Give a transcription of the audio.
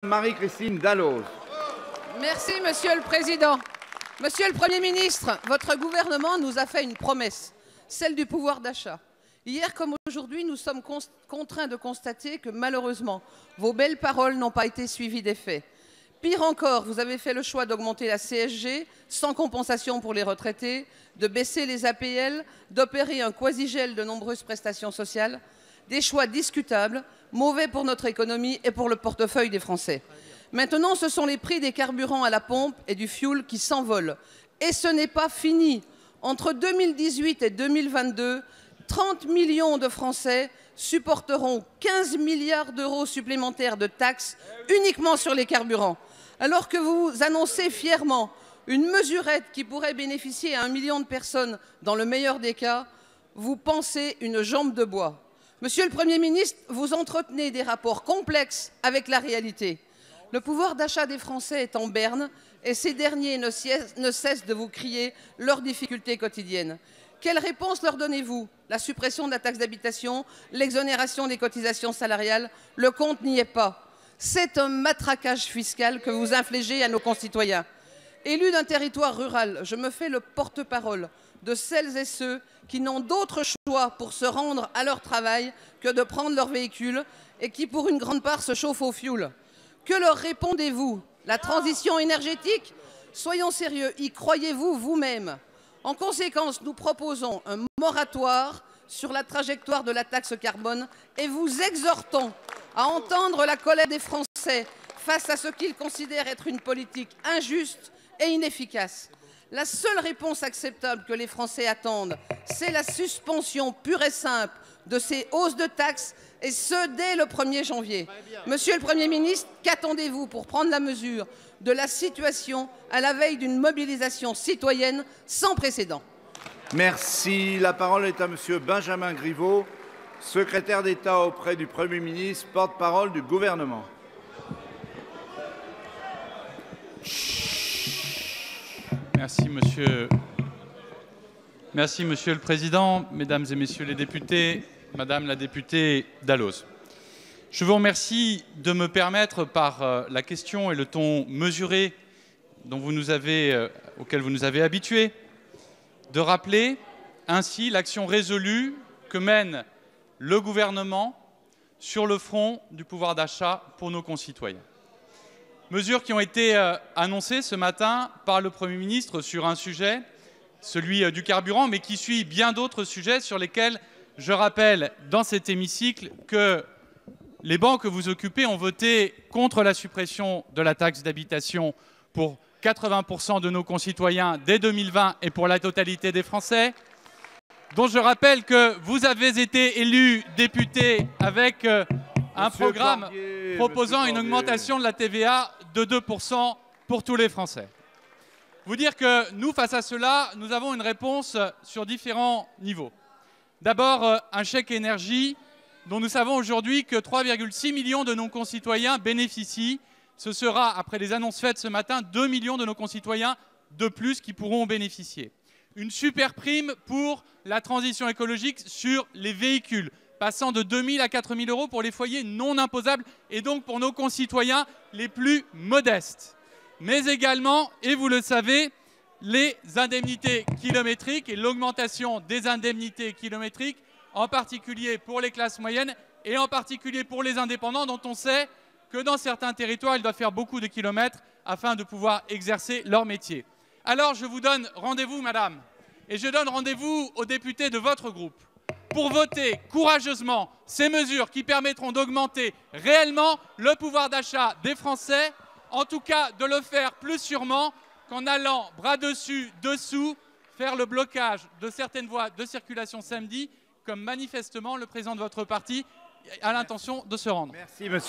Marie-Christine Dalloz. Merci, Monsieur le Président. Monsieur le Premier ministre, votre gouvernement nous a fait une promesse, celle du pouvoir d'achat. Hier comme aujourd'hui, nous sommes contraints de constater que malheureusement, vos belles paroles n'ont pas été suivies d'effets. Pire encore, vous avez fait le choix d'augmenter la CSG sans compensation pour les retraités, de baisser les APL, d'opérer un quasi-gel de nombreuses prestations sociales. Des choix discutables, mauvais pour notre économie et pour le portefeuille des Français. Maintenant, ce sont les prix des carburants à la pompe et du fioul qui s'envolent. Et ce n'est pas fini. Entre 2018 et 2022, 30 millions de Français supporteront 15 milliards d'euros supplémentaires de taxes uniquement sur les carburants. Alors que vous annoncez fièrement une mesurette qui pourrait bénéficier à 1 million de personnes dans le meilleur des cas, vous pensez une jambe de bois. Monsieur le Premier ministre, vous entretenez des rapports complexes avec la réalité. Le pouvoir d'achat des Français est en berne et ces derniers ne cessent de vous crier leurs difficultés quotidiennes. Quelle réponse leur donnez-vous? La suppression de la taxe d'habitation, l'exonération des cotisations salariales, le compte n'y est pas. C'est un matraquage fiscal que vous infligez à nos concitoyens. Élu d'un territoire rural, je me fais le porte-parole de celles et ceux qui n'ont d'autre choix pour se rendre à leur travail que de prendre leur véhicule et qui, pour une grande part, se chauffent au fioul. Que leur répondez-vous? La transition énergétique? Soyons sérieux, y croyez-vous vous-même? En conséquence, nous proposons un moratoire sur la trajectoire de la taxe carbone et vous exhortons à entendre la colère des Français face à ce qu'ils considèrent être une politique injuste et inefficace. La seule réponse acceptable que les Français attendent, c'est la suspension pure et simple de ces hausses de taxes, et ce, dès le 1er janvier. Monsieur le Premier ministre, qu'attendez-vous pour prendre la mesure de la situation à la veille d'une mobilisation citoyenne sans précédent? Merci. La parole est à Monsieur Benjamin Griveaux, secrétaire d'État auprès du Premier ministre, porte-parole du gouvernement. Merci, Monsieur le Président, Mesdames et Messieurs les députés, Madame la députée Dalloz. Je vous remercie de me permettre, par la question et le ton mesuré auquel vous nous avez habitués, de rappeler ainsi l'action résolue que mène le gouvernement sur le front du pouvoir d'achat pour nos concitoyens. Mesures qui ont été annoncées ce matin par le Premier ministre sur un sujet, celui du carburant, mais qui suit bien d'autres sujets sur lesquels je rappelle dans cet hémicycle que les bancs que vous occupez ont voté contre la suppression de la taxe d'habitation pour 80% de nos concitoyens dès 2020 et pour la totalité des Français, dont je rappelle que vous avez été élu député avec un programme proposant une augmentation de la TVA de 2% pour tous les Français. Vous dire que nous, face à cela, nous avons une réponse sur différents niveaux. D'abord, un chèque énergie dont nous savons aujourd'hui que 3,6 millions de nos concitoyens bénéficient. Ce sera, après les annonces faites ce matin, 2 millions de nos concitoyens de plus qui pourront en bénéficier. Une super prime pour la transition écologique sur les véhicules, passant de 2 000 à 4 000 euros pour les foyers non imposables et donc pour nos concitoyens les plus modestes. Mais également, et vous le savez, les indemnités kilométriques et l'augmentation des indemnités kilométriques, en particulier pour les classes moyennes et en particulier pour les indépendants dont on sait que dans certains territoires, ils doivent faire beaucoup de kilomètres afin de pouvoir exercer leur métier. Alors je vous donne rendez-vous, madame, et je donne rendez-vous aux députés de votre groupe pour voter courageusement ces mesures qui permettront d'augmenter réellement le pouvoir d'achat des Français, en tout cas de le faire plus sûrement qu'en allant bras dessus, dessous, faire le blocage de certaines voies de circulation samedi, comme manifestement le président de votre parti a l'intention de se rendre. Merci, monsieur.